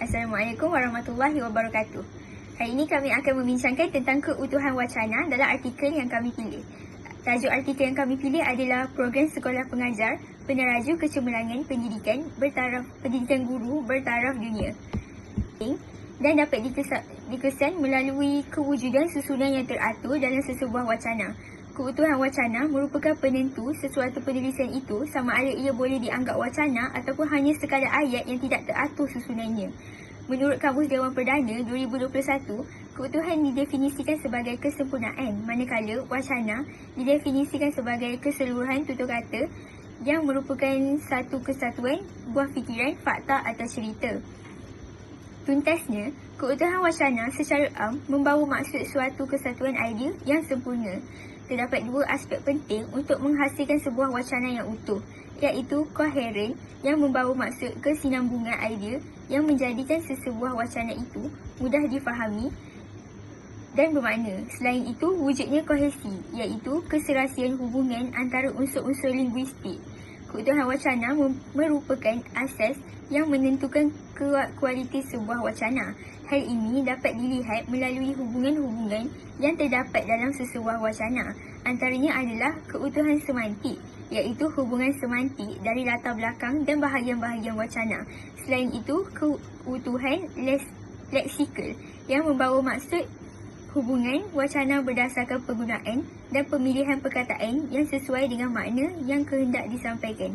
Assalamualaikum warahmatullahi wabarakatuh. Hari ini kami akan membincangkan tentang keutuhan wacana dalam artikel yang kami pilih. Tajuk artikel yang kami pilih adalah Program Sekolah Pengajar Peneraju Kecemerlangan Pendidikan Guru Bertaraf Dunia dan dapat dikesan melalui kewujudan susunan yang teratur dalam sesebuah wacana. Keutuhan wacana merupakan penentu sesuatu penulisan itu sama ada ia boleh dianggap wacana ataupun hanya sekadar ayat yang tidak teratur susunannya. Menurut Kamus Dewan Perdana 2021, keutuhan didefinisikan sebagai kesempurnaan, manakala wacana didefinisikan sebagai keseluruhan tutur kata yang merupakan satu kesatuan buah fikiran, fakta atau cerita. Tuntasnya, keutuhan wacana secara am membawa maksud suatu kesatuan idea yang sempurna. Terdapat dua aspek penting untuk menghasilkan sebuah wacana yang utuh, iaitu koheren yang membawa maksud kesinambungan idea yang menjadikan sesebuah wacana itu mudah difahami dan bermakna. Selain itu, wujudnya kohesi, iaitu keserasian hubungan antara unsur-unsur linguistik. Keutuhan wacana merupakan asas yang menentukan kualiti sebuah wacana. Hal ini dapat dilihat melalui hubungan-hubungan yang terdapat dalam sesebuah wacana. Antaranya adalah keutuhan semantik, iaitu hubungan semantik dari latar belakang dan bahagian-bahagian wacana. Selain itu, keutuhan leksikal yang membawa maksud hubungan wacana berdasarkan penggunaan dan pemilihan perkataan yang sesuai dengan makna yang hendak disampaikan.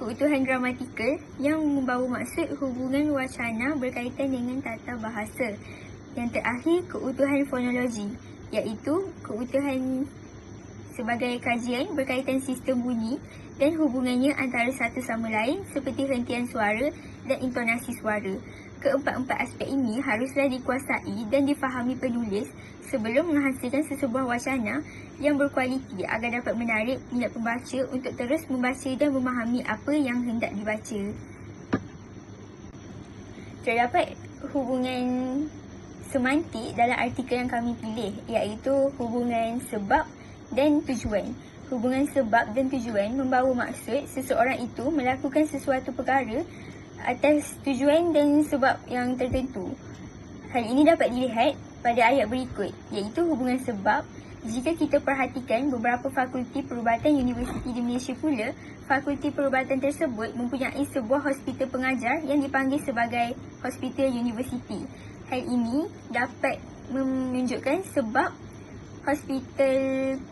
Keutuhan gramatikal yang membawa maksud hubungan wacana berkaitan dengan tata bahasa. Yang terakhir, keutuhan fonologi, iaitu keutuhan sebagai kajian berkaitan sistem bunyi dan hubungannya antara satu sama lain seperti hentian suara dan intonasi suara. Keempat-empat aspek ini haruslah dikuasai dan difahami penulis sebelum menghasilkan sesebuah wacana yang berkualiti agar dapat menarik minat pembaca untuk terus membaca dan memahami apa yang hendak dibaca. Terdapat hubungan semantik dalam artikel yang kami pilih, iaitu hubungan sebab dan tujuan. Hubungan sebab dan tujuan membawa maksud seseorang itu melakukan sesuatu perkara atas tujuan dan sebab yang tertentu. Hal ini dapat dilihat pada ayat berikut, iaitu hubungan sebab. Jika kita perhatikan beberapa fakulti perubatan universiti di Malaysia pula, fakulti perubatan tersebut mempunyai sebuah hospital pengajar yang dipanggil sebagai hospital universiti. Hal ini dapat menunjukkan sebab hospital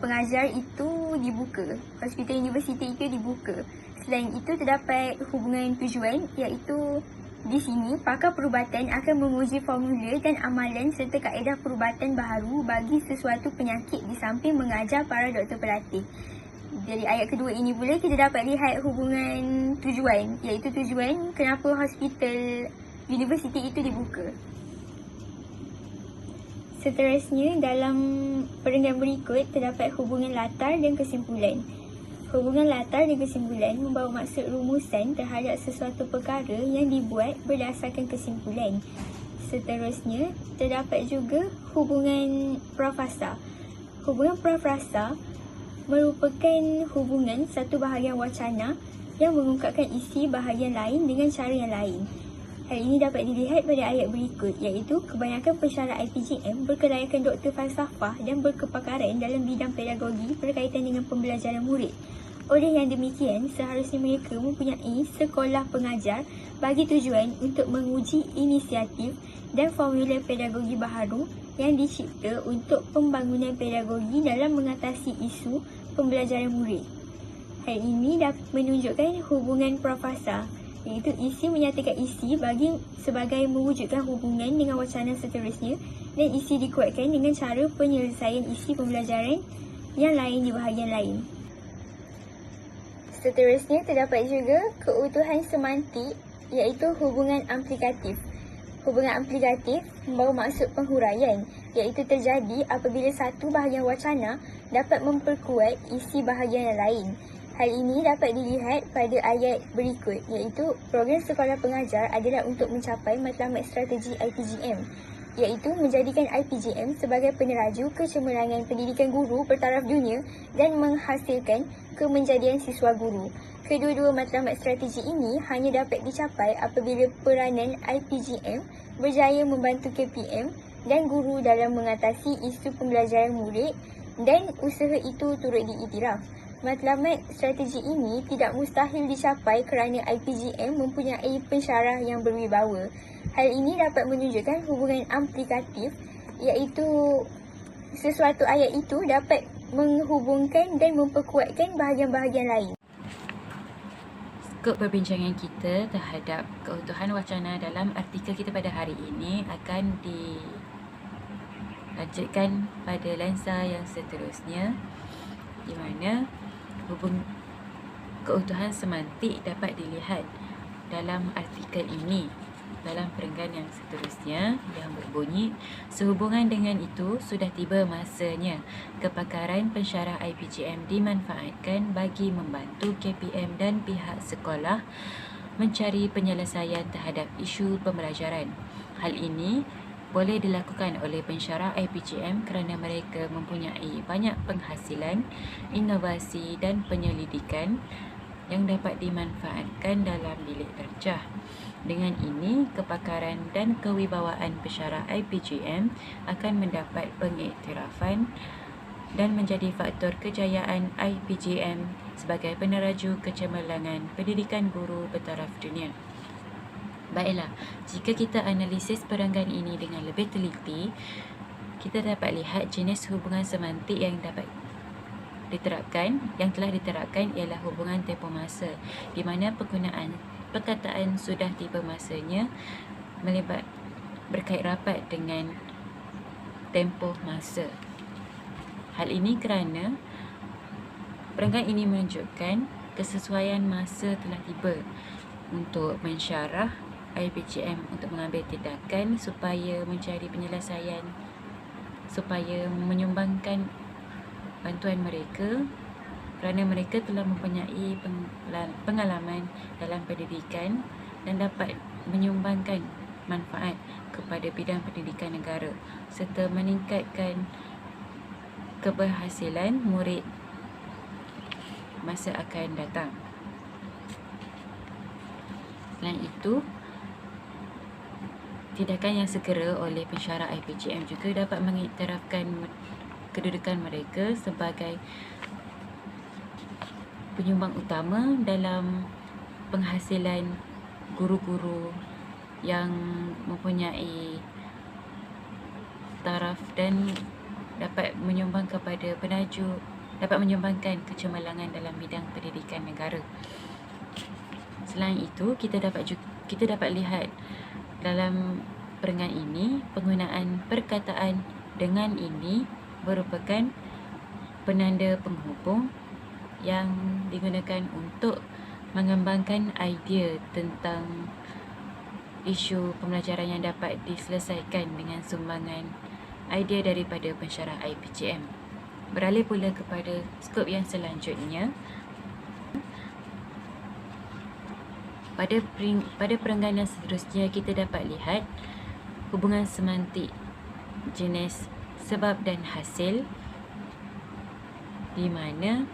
pengajar itu dibuka, hospital universiti itu dibuka. Selain itu, terdapat hubungan tujuan, iaitu di sini pakar perubatan akan menguji formula dan amalan serta kaedah perubatan baharu bagi sesuatu penyakit di samping mengajar para doktor pelatih. Dari ayat kedua ini pula kita dapat lihat hubungan tujuan, iaitu tujuan kenapa hospital universiti itu dibuka. Seterusnya, dalam perenggan berikut terdapat hubungan latar dan kesimpulan. Hubungan latar dan kesimpulan membawa maksud rumusan terhadap sesuatu perkara yang dibuat berdasarkan kesimpulan. Seterusnya, terdapat juga hubungan prafasa. Hubungan prafasa merupakan hubungan satu bahagian wacana yang mengungkapkan isi bahagian lain dengan cara yang lain. Hal ini dapat dilihat pada ayat berikut, iaitu kebanyakan pensyarah IPGM berkelayakan doktor falsafah dan berkepakaran dalam bidang pedagogi berkaitan dengan pembelajaran murid. Oleh yang demikian, seharusnya mereka mempunyai sekolah pengajar bagi tujuan untuk menguji inisiatif dan formula pedagogi baharu yang dicipta untuk pembangunan pedagogi dalam mengatasi isu pembelajaran murid. Hal ini dapat menunjukkan hubungan prafasa, iaitu isi menyatakan isi sebagai mewujudkan hubungan dengan wacana seterusnya, dan isi dikuatkan dengan cara penyelesaian isi pembelajaran yang lain di bahagian lain. Seterusnya, terdapat juga keutuhan semantik, iaitu hubungan aplikatif. Hubungan aplikatif membawa maksud penghuraian, iaitu terjadi apabila satu bahagian wacana dapat memperkuat isi bahagian yang lain. Hal ini dapat dilihat pada ayat berikut, iaitu program sekolah pengajar adalah untuk mencapai matlamat strategi IPGM, iaitu menjadikan IPGM sebagai peneraju kecemerlangan pendidikan guru bertaraf dunia dan menghasilkan kemenjadian siswa guru. Kedua-dua matlamat strategi ini hanya dapat dicapai apabila peranan IPGM berjaya membantu KPM dan guru dalam mengatasi isu pembelajaran murid dan usaha itu turut diiktiraf. Matlamat strategi ini tidak mustahil dicapai kerana IPGM mempunyai pensyarah yang berwibawa. Hal ini dapat menunjukkan hubungan implikatif, iaitu sesuatu ayat itu dapat menghubungkan dan memperkuatkan bahagian-bahagian lain. Skop perbincangan kita terhadap keutuhan wacana dalam artikel kita pada hari ini akan dilanjutkan pada lensa yang seterusnya, di mana keutuhan semantik dapat dilihat dalam artikel ini dalam perenggan yang seterusnya yang berbunyi, sehubungan dengan itu sudah tiba masanya kepakaran pensyarah IPGM dimanfaatkan bagi membantu KPM dan pihak sekolah mencari penyelesaian terhadap isu pembelajaran. Hal ini boleh dilakukan oleh pensyarah IPGM kerana mereka mempunyai banyak penghasilan, inovasi dan penyelidikan yang dapat dimanfaatkan dalam bilik terjah. Dengan ini, kepakaran dan kewibawaan pensyarah IPGM akan mendapat pengiktirafan dan menjadi faktor kejayaan IPGM sebagai peneraju kecemerlangan pendidikan guru bertaraf dunia. Baiklah, jika kita analisis perenggan ini dengan lebih teliti, kita dapat lihat jenis hubungan semantik yang telah diterapkan ialah hubungan tempoh masa, di mana penggunaan perkataan sudah tiba masanya berkait rapat dengan tempoh masa. Hal ini kerana perenggan ini menunjukkan kesesuaian masa telah tiba untuk mensyarah IPGM untuk mengambil tindakan supaya mencari penyelesaian, supaya menyumbangkan bantuan mereka kerana mereka telah mempunyai pengalaman dalam pendidikan dan dapat menyumbangkan manfaat kepada bidang pendidikan negara serta meningkatkan keberhasilan murid masa akan datang. Selain itu, tindakan yang segera oleh pensyarah IPGM juga dapat mengiktirafkan kedudukan mereka sebagai penyumbang utama dalam penghasilan guru-guru yang mempunyai taraf dan dapat menyumbangkan kecemerlangan dalam bidang pendidikan negara. Selain itu, kita dapat lihat dalam perenggan ini penggunaan perkataan dengan ini merupakan penanda penghubung yang digunakan untuk mengembangkan idea tentang isu pembelajaran yang dapat diselesaikan dengan sumbangan idea daripada pensyarah IPGM. Beralih pula kepada skop yang selanjutnya. Pada perenggan yang seterusnya, kita dapat lihat hubungan semantik jenis sebab dan hasil, di mana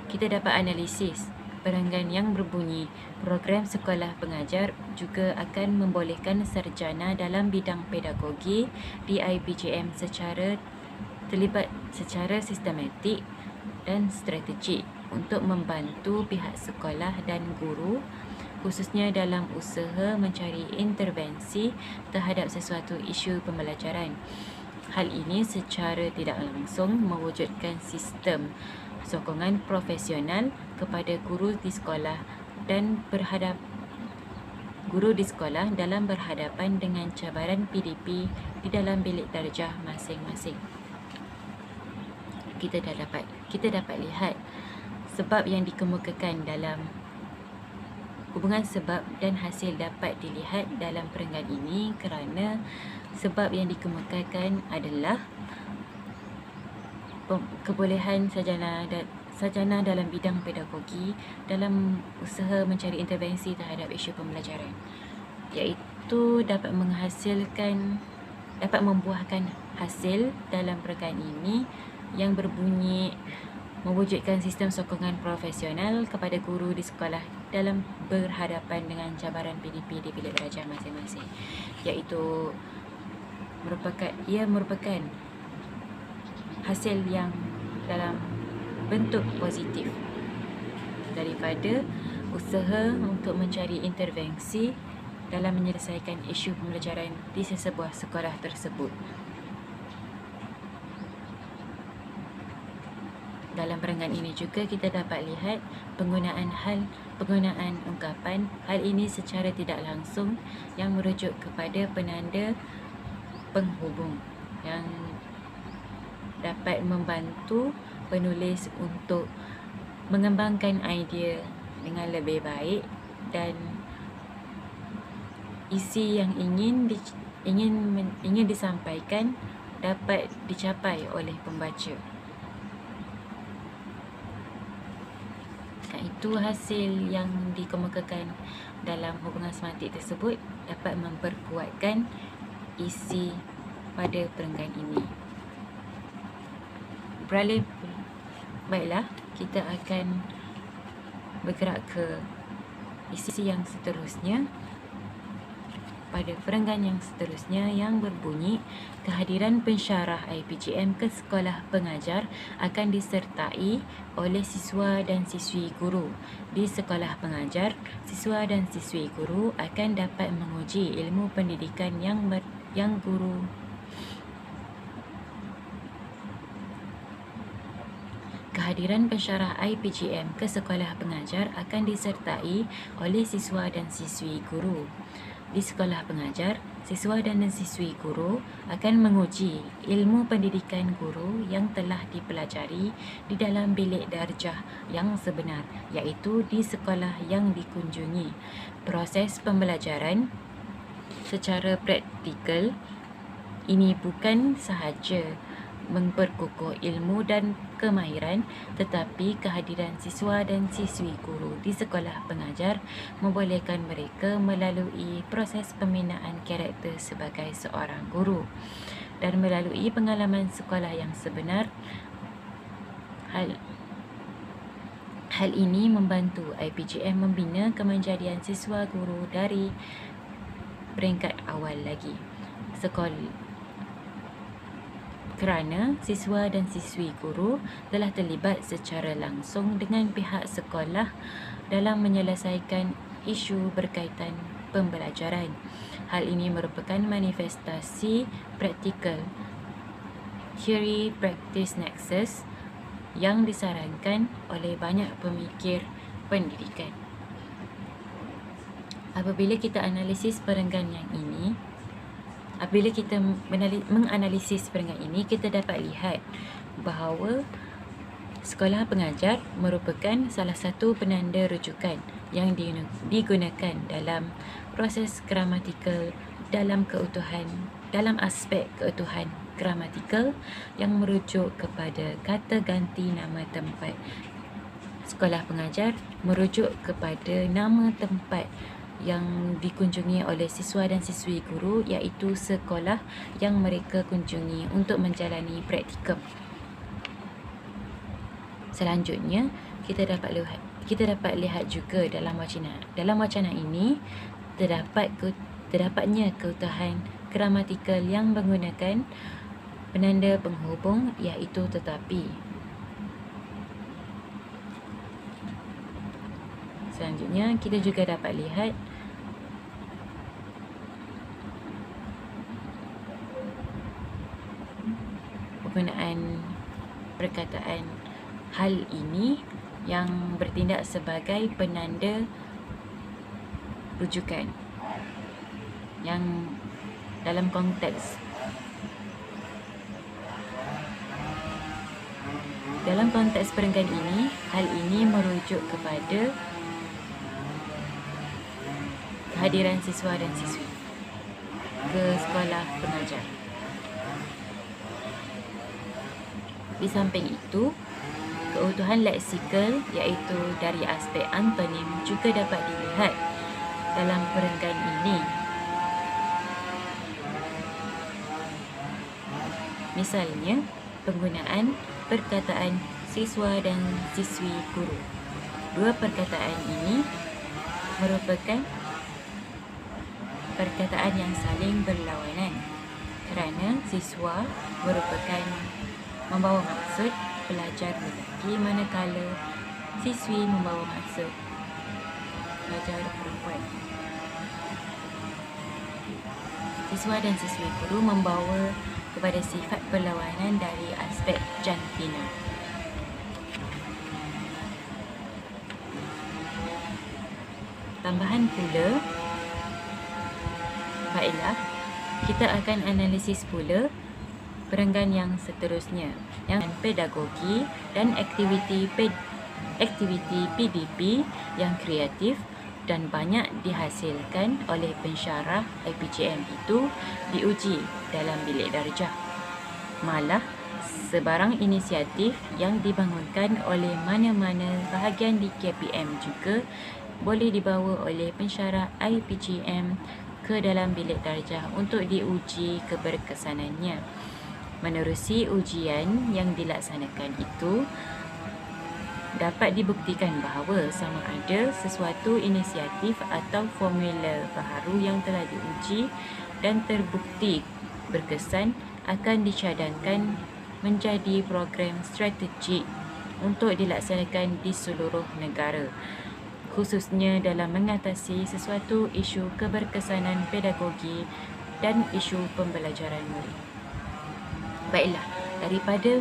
kita dapat analisis perenggan yang berbunyi program sekolah pengajar juga akan membolehkan sarjana dalam bidang pedagogi di IPGM terlibat secara sistematik dan strategik untuk membantu pihak sekolah dan guru, khususnya dalam usaha mencari intervensi terhadap sesuatu isu pembelajaran. Hal ini secara tidak langsung mewujudkan sistem sokongan profesional kepada guru di sekolah dalam berhadapan dengan cabaran PDP di dalam bilik darjah masing-masing. Kita dapat lihat sebab yang dikemukakan dalam hubungan sebab dan hasil dapat dilihat dalam perenggan ini kerana sebab yang dikemukakan adalah kebolehan sarjana dalam bidang pedagogi dalam usaha mencari intervensi terhadap isu pembelajaran, iaitu dapat membuahkan hasil dalam perenggan ini yang berbunyi mewujudkan sistem sokongan profesional kepada guru di sekolah dalam berhadapan dengan cabaran PDP di bilik belajar masing-masing, iaitu ia merupakan hasil yang dalam bentuk positif daripada usaha untuk mencari intervensi dalam menyelesaikan isu pembelajaran di sesebuah sekolah tersebut. Dalam perenggan ini juga kita dapat lihat penggunaan ungkapan hal ini secara tidak langsung yang merujuk kepada penanda penghubung yang dapat membantu penulis untuk mengembangkan idea dengan lebih baik dan isi yang ingin disampaikan dapat dicapai oleh pembaca. Itu hasil yang dikemukakan dalam hubungan semantik tersebut dapat memperkuatkan isi pada perenggan ini. Baiklah, kita akan bergerak ke isi yang seterusnya. Pada perenggan yang seterusnya yang berbunyi, kehadiran pensyarah IPGM ke sekolah pengajar akan disertai oleh siswa dan siswi guru. Di sekolah pengajar, siswa dan siswi guru akan dapat menguji ilmu pendidikan yang guru Kehadiran pensyarah IPGM ke sekolah pengajar akan disertai oleh siswa dan siswi guru. Di sekolah pengajar, siswa dan siswi guru akan menguji ilmu pendidikan guru yang telah dipelajari di dalam bilik darjah yang sebenar, iaitu di sekolah yang dikunjungi. Proses pembelajaran secara praktikal ini bukan sahaja memperkukuh ilmu dan kemahiran, tetapi kehadiran siswa dan siswi guru di sekolah pengajar membolehkan mereka melalui proses pembinaan karakter sebagai seorang guru dan melalui pengalaman sekolah yang sebenar. Hal ini membantu IPGM membina kemenjadian siswa guru dari peringkat awal lagi. Kerana siswa dan siswi guru telah terlibat secara langsung dengan pihak sekolah dalam menyelesaikan isu berkaitan pembelajaran. Hal ini merupakan manifestasi praktikal theory-practice nexus yang disarankan oleh banyak pemikir pendidikan. Apabila kita menganalisis perenggan ini, kita dapat lihat bahawa sekolah pengajar merupakan salah satu penanda rujukan yang digunakan dalam proses gramatikal dalam aspek keutuhan gramatikal yang merujuk kepada kata ganti nama tempat. Sekolah pengajar merujuk kepada nama tempat yang dikunjungi oleh siswa dan siswi guru, iaitu sekolah yang mereka kunjungi untuk menjalani praktikum. Selanjutnya, kita dapat lihat juga dalam wacana ini terdapatnya keutuhan gramatikal yang menggunakan penanda penghubung, iaitu tetapi. Selanjutnya, kita juga dapat lihat penggunaan perkataan hal ini yang bertindak sebagai penanda rujukan yang dalam konteks perenggan ini, hal ini merujuk kepada kehadiran siswa dan siswi ke sekolah pengajar. Di samping itu, keutuhan leksikal, iaitu dari aspek antonim, juga dapat dilihat dalam perenggan ini. Misalnya, penggunaan perkataan siswa dan siswi guru. Dua perkataan ini merupakan perkataan yang saling berlawanan kerana siswa merupakan membawa maksud pelajar lelaki, manakala siswi membawa maksud pelajar perempuan. Siswa dan siswi guru membawa kepada sifat perlawanan dari aspek jantina. Tambahan pula, baiklah, kita akan analisis pula perenggan yang seterusnya, yang pedagogi dan aktiviti PDP yang kreatif dan banyak dihasilkan oleh pensyarah IPGM itu diuji dalam bilik darjah. Malah, sebarang inisiatif yang dibangunkan oleh mana-mana bahagian di KPM juga boleh dibawa oleh pensyarah IPGM ke dalam bilik darjah untuk diuji keberkesanannya. Menerusi ujian yang dilaksanakan itu, dapat dibuktikan bahawa sama ada sesuatu inisiatif atau formula baharu yang telah diuji dan terbukti berkesan akan dicadangkan menjadi program strategik untuk dilaksanakan di seluruh negara, khususnya dalam mengatasi sesuatu isu keberkesanan pedagogi dan isu pembelajaran murid. Baiklah, daripada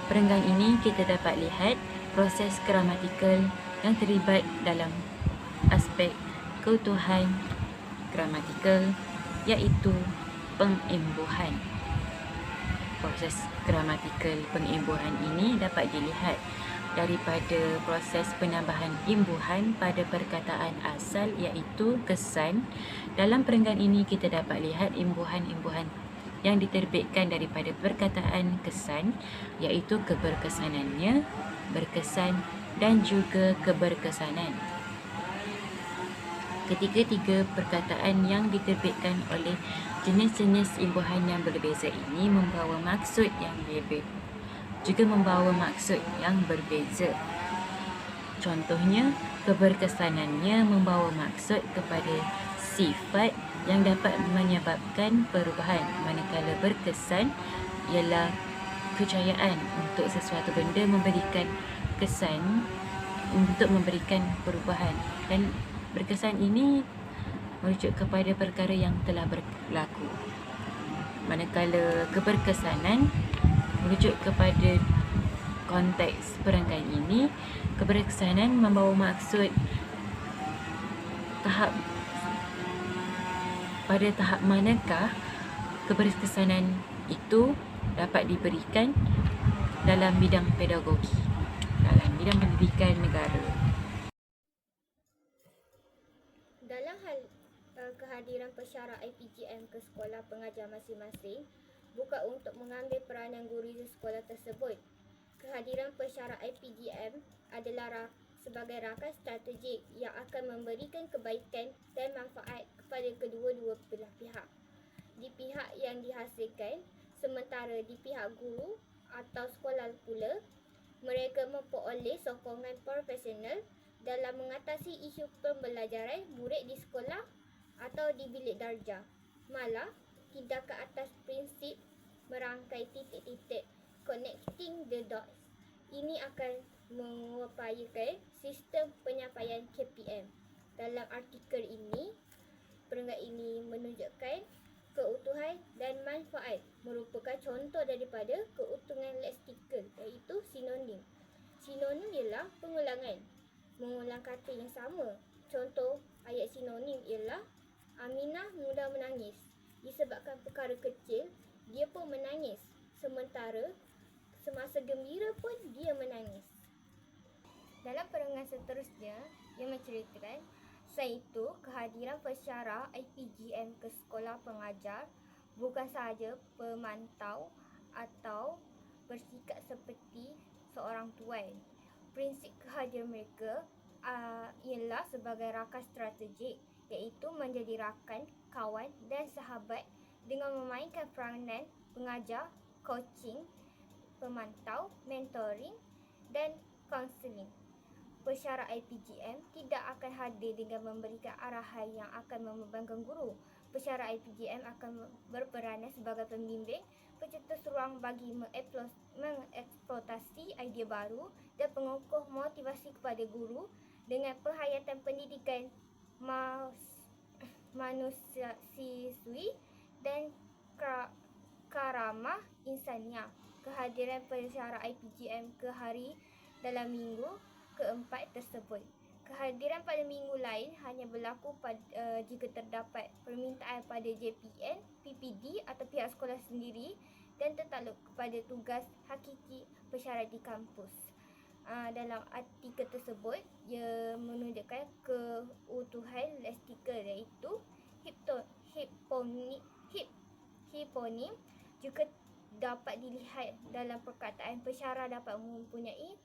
perenggan ini kita dapat lihat proses gramatikal yang terlibat dalam aspek keutuhan gramatikal, iaitu pengimbuhan. Proses gramatikal pengimbuhan ini dapat dilihat daripada proses penambahan imbuhan pada perkataan asal, iaitu kesan. Dalam perenggan ini kita dapat lihat imbuhan-imbuhan yang diterbitkan daripada perkataan kesan, iaitu keberkesanannya, berkesan dan juga keberkesanan. Ketiga-tiga perkataan yang diterbitkan oleh jenis-jenis imbuhan yang berbeza ini membawa maksud yang berbeza. Contohnya, keberkesanannya membawa maksud kepada sifat yang dapat menyebabkan perubahan, manakala berkesan ialah kejayaan untuk sesuatu benda memberikan kesan untuk memberikan perubahan, dan berkesan ini merujuk kepada perkara yang telah berlaku, manakala keberkesanan merujuk kepada konteks perenggan ini. Keberkesanan membawa maksud pada tahap manakah keberkesanan itu dapat diberikan dalam bidang pedagogi, dalam bidang pendidikan negara. Dalam hal kehadiran pensyarah IPGM ke sekolah pengajar masing-masing bukan untuk mengambil peranan guru di sekolah tersebut. Kehadiran pensyarah IPGM adalah sebagai rakan strategik yang akan memberikan kebaikan dan manfaat kepada kedua-dua belah pihak. Di pihak yang dihasilkan, sementara di pihak guru atau sekolah pula, mereka memperoleh sokongan profesional dalam mengatasi isu pembelajaran murid di sekolah atau di bilik darjah. Malah, tidak ke atas prinsip merangkai titik-titik, connecting the dots. Ini akan mengupayakan sistem penyampaian KPM. Dalam artikel ini, perenggan ini menunjukkan keutuhan dan manfaat merupakan contoh daripada keutuhan leksikal, iaitu sinonim. Sinonim ialah pengulangan, mengulang kata yang sama. Contoh ayat sinonim ialah Aminah mudah menangis. Disebabkan perkara kecil, dia pun menangis. Sementara semasa gembira pun dia menangis. Dalam perenggan seterusnya, ia menceritakan iaitu kehadiran pensyarah IPGM ke sekolah pengajar bukan sahaja pemantau atau bersikap seperti seorang tuan. Prinsip kehadiran mereka ialah sebagai rakan strategik, iaitu menjadi rakan, kawan dan sahabat dengan memainkan peranan pengajar, coaching, pemantau, mentoring dan kaunseling. Pensyarah IPGM tidak akan hadir dengan memberikan arahan yang akan membebankan guru. Pensyarah IPGM akan berperanan sebagai pembimbing, pencetus ruang bagi mengeksploitasi idea baru dan pengukuh motivasi kepada guru dengan penghayatan pendidikan manusiawi dan karamah insaniah. Kehadiran pensyarah IPGM ke hari dalam minggu keempat tersebut. Kehadiran pada minggu lain hanya berlaku jika terdapat permintaan pada JPN, PPD atau pihak sekolah sendiri dan tertakluk kepada tugas hakiki pensyarah di kampus. Dalam artikel tersebut, ia menunjukkan keutuhan leksikal iaitu hiponim juga dapat dilihat dalam perkataan. Pensyarah dapat mempunyai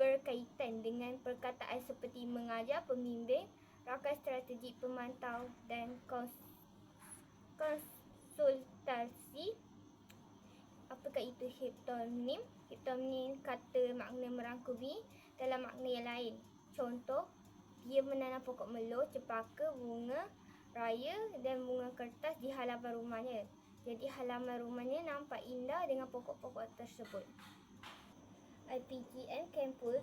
berkaitan dengan perkataan seperti mengajar, pembimbing, rakan strategi, pemantau dan konsultasi. Apakah itu hiponim? Hiponim kata makna merangkumi dalam makna yang lain. Contoh, dia menanam pokok melur, cempaka, bunga raya dan bunga kertas di halaman rumahnya. Jadi halaman rumahnya nampak indah dengan pokok-pokok tersebut. IPGM Campus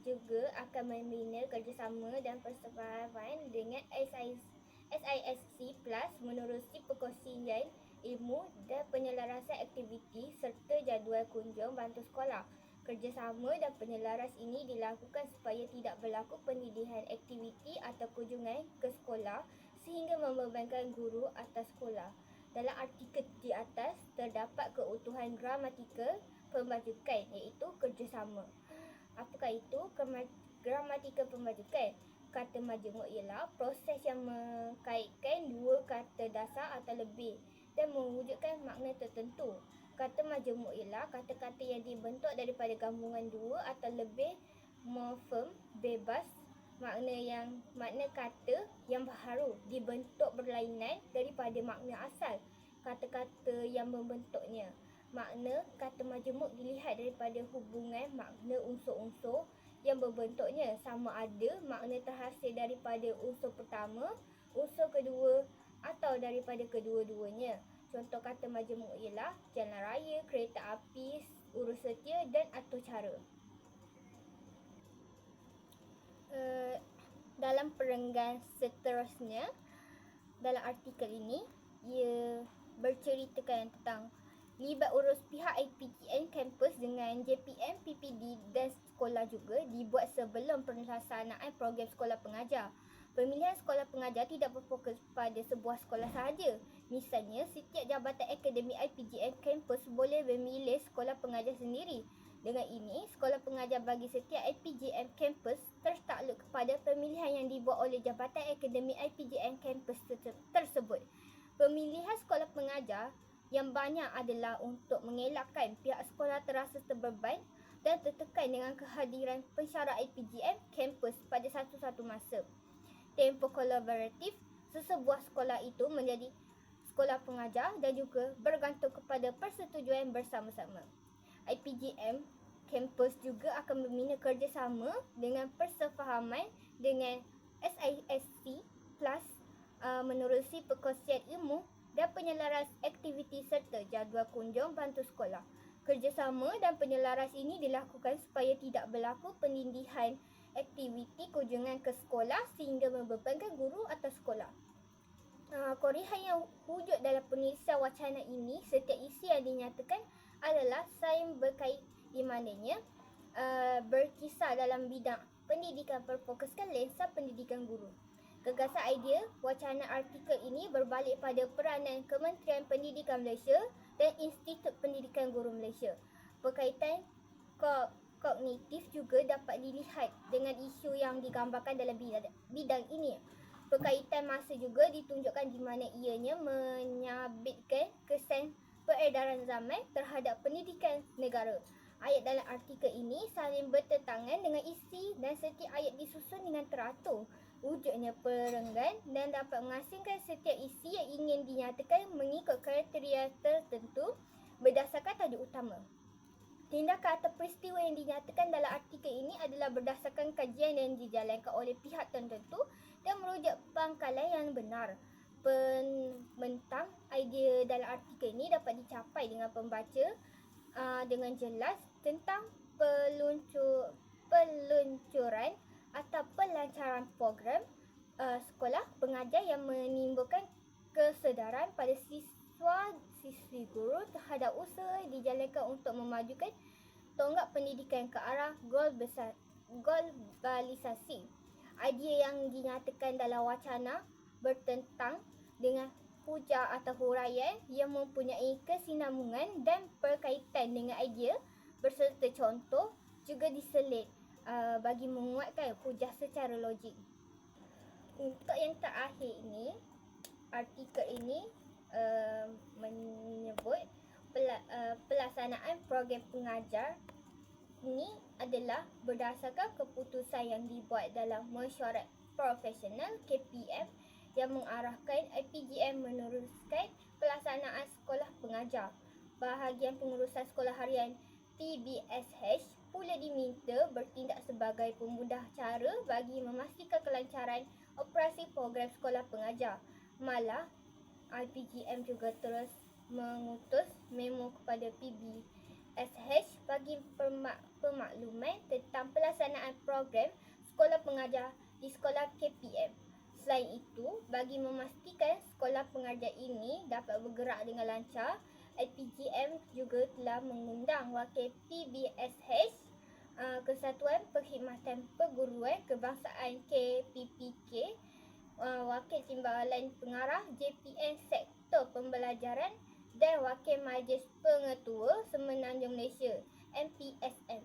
juga akan membina kerjasama dan persefahaman dengan SISC Plus menerusi perkongsian ilmu dan penyelarasan aktiviti serta jadual kunjung bantu sekolah. Kerjasama dan penyelaras ini dilakukan supaya tidak berlaku pendirian aktiviti atau kunjungan ke sekolah sehingga membebankan guru atas sekolah. Dalam artikel di atas terdapat keutuhan gramatikal pembajukan iaitu kerjasama. Apakah itu gramatikal pembajukan? Kata majmuk ialah proses yang mengkaitkan dua kata dasar atau lebih dan mewujudkan makna tertentu. Kata majmuk ialah kata-kata yang dibentuk daripada gabungan dua atau lebih morfem bebas. Makna kata yang baharu dibentuk berlainan daripada makna asal kata-kata yang membentuknya. Makna kata majmuk dilihat daripada hubungan makna unsur-unsur yang membentuknya, sama ada makna terhasil daripada unsur pertama, unsur kedua atau daripada kedua-duanya. Contoh kata majmuk ialah jalan raya, kereta api, urus setia dan atur cara. Dalam perenggan seterusnya, dalam artikel ini, ia berceritakan tentang libat urus pihak IPGM kampus dengan JPM, PPD dan sekolah juga dibuat sebelum pelaksanaan program sekolah pengajar. Pemilihan sekolah pengajar tidak berfokus pada sebuah sekolah sahaja. Misalnya, setiap jabatan akademik IPGM kampus boleh memilih sekolah pengajar sendiri. Dengan ini, sekolah pengajar bagi setiap IPGM kampus tertakluk kepada pemilihan yang dibuat oleh jabatan akademik IPGM kampus tersebut. Pemilihan sekolah pengajar yang banyak adalah untuk mengelakkan pihak sekolah terasa terbeban dan tertekan dengan kehadiran pensyarah IPGM kampus pada satu-satu masa. Tempoh kolaboratif sesebuah sekolah itu menjadi sekolah pengajar dan juga bergantung kepada persetujuan bersama-sama. IPGM kampus juga akan membina kerjasama dengan persefahaman dengan SISC Plus menerusi perkongsian ilmu dan penyelaras aktiviti serta jadual kunjung bantu sekolah. Kerjasama dan penyelaras ini dilakukan supaya tidak berlaku penindihan aktiviti kunjungan ke sekolah sehingga membebankan guru atau sekolah. Korehan yang wujud dalam penulisan wacana ini, setiap isi yang dinyatakan adalah sains berkait di mananya berkisar dalam bidang pendidikan berfokuskan lensa pendidikan guru. Gagasan idea wacana artikel ini berbalik pada peranan Kementerian Pendidikan Malaysia dan Institut Pendidikan Guru Malaysia. Berkaitan kognitif juga dapat dilihat dengan isu yang digambarkan dalam bidang ini. Berkaitan masa juga ditunjukkan di mana ianya menyabitkan kesan peredaran zaman terhadap pendidikan negara. Ayat dalam artikel ini saling bertentangan dengan isi dan setiap ayat disusun dengan teratur. Wujudnya perenggan dan dapat mengasingkan setiap isi yang ingin dinyatakan mengikut kriteria tertentu berdasarkan tajuk utama. Tindakan atau peristiwa yang dinyatakan dalam artikel ini adalah berdasarkan kajian yang dijalankan oleh pihak tertentu dan merujuk pangkalan yang benar. Pembentang idea dalam artikel ini dapat dicapai dengan pembaca dengan jelas tentang peluncuran atau pelancaran program sekolah pengajar yang menimbulkan kesedaran pada siswa-siswi guru terhadap usaha dijalankan untuk memajukan tonggak pendidikan ke arah globalisasi. Idea yang dinyatakan dalam wacana bertentang dengan hujah atau huraian yang mempunyai kesinambungan dan berkaitan dengan idea berserta contoh juga diselit bagi menguatkan hujah secara logik. Untuk yang terakhir ini, artikel ini menyebut pelaksanaan program pengajar ini adalah berdasarkan keputusan yang dibuat dalam mesyuarat profesional KPM yang mengarahkan IPGM meneruskan pelaksanaan sekolah pengajar. Bahagian pengurusan sekolah harian TBSH pula diminta bertindak sebagai pemudah cara bagi memastikan kelancaran operasi program sekolah pengajar. Malah, IPGM juga terus mengutus memo kepada PBSH bagi pemakluman tentang pelaksanaan program sekolah pengajar di sekolah KPM. Selain itu, bagi memastikan sekolah pengajar ini dapat bergerak dengan lancar, IPGM juga telah mengundang wakil PBSH, Kesatuan Perkhidmatan Perguruan Kebangsaan KPPK, wakil timbalan pengarah JPN Sektor Pembelajaran dan wakil Majlis Pengetua Semenanjung Malaysia MPSM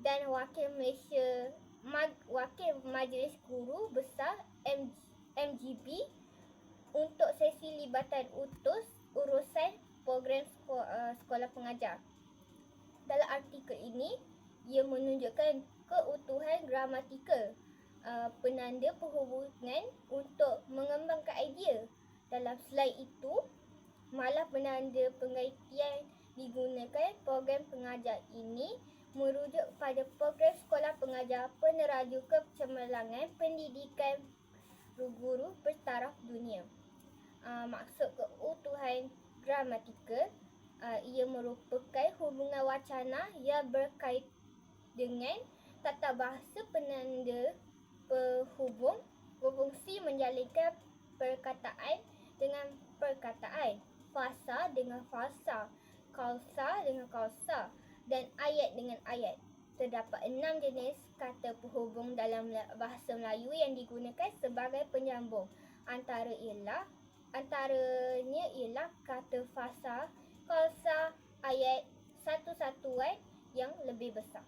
dan wakil Majlis Guru Besar MGB untuk sesi libatan urusan program sekolah pengajar. Dalam artikel ini, ia menunjukkan keutuhan gramatikal penanda perhubungan untuk mengembangkan idea. Dalam slide itu, malah penanda pengertian digunakan program pengajar ini merujuk pada program sekolah pengajar peneraju kecemerlangan pendidikan guru bertaraf dunia. Maksud keutuhan gramatikal, ia merupakan hubungan wacana yang berkait dengan tata bahasa penanda penghubung berfungsi menjalinkan perkataan dengan perkataan, fasa dengan fasa, kausa dengan kausa dan ayat dengan ayat. Terdapat 6 jenis kata penghubung dalam bahasa Melayu yang digunakan sebagai penyambung. Antaranya ialah kata fasa, kausa, ayat, satu-satuan yang lebih besar.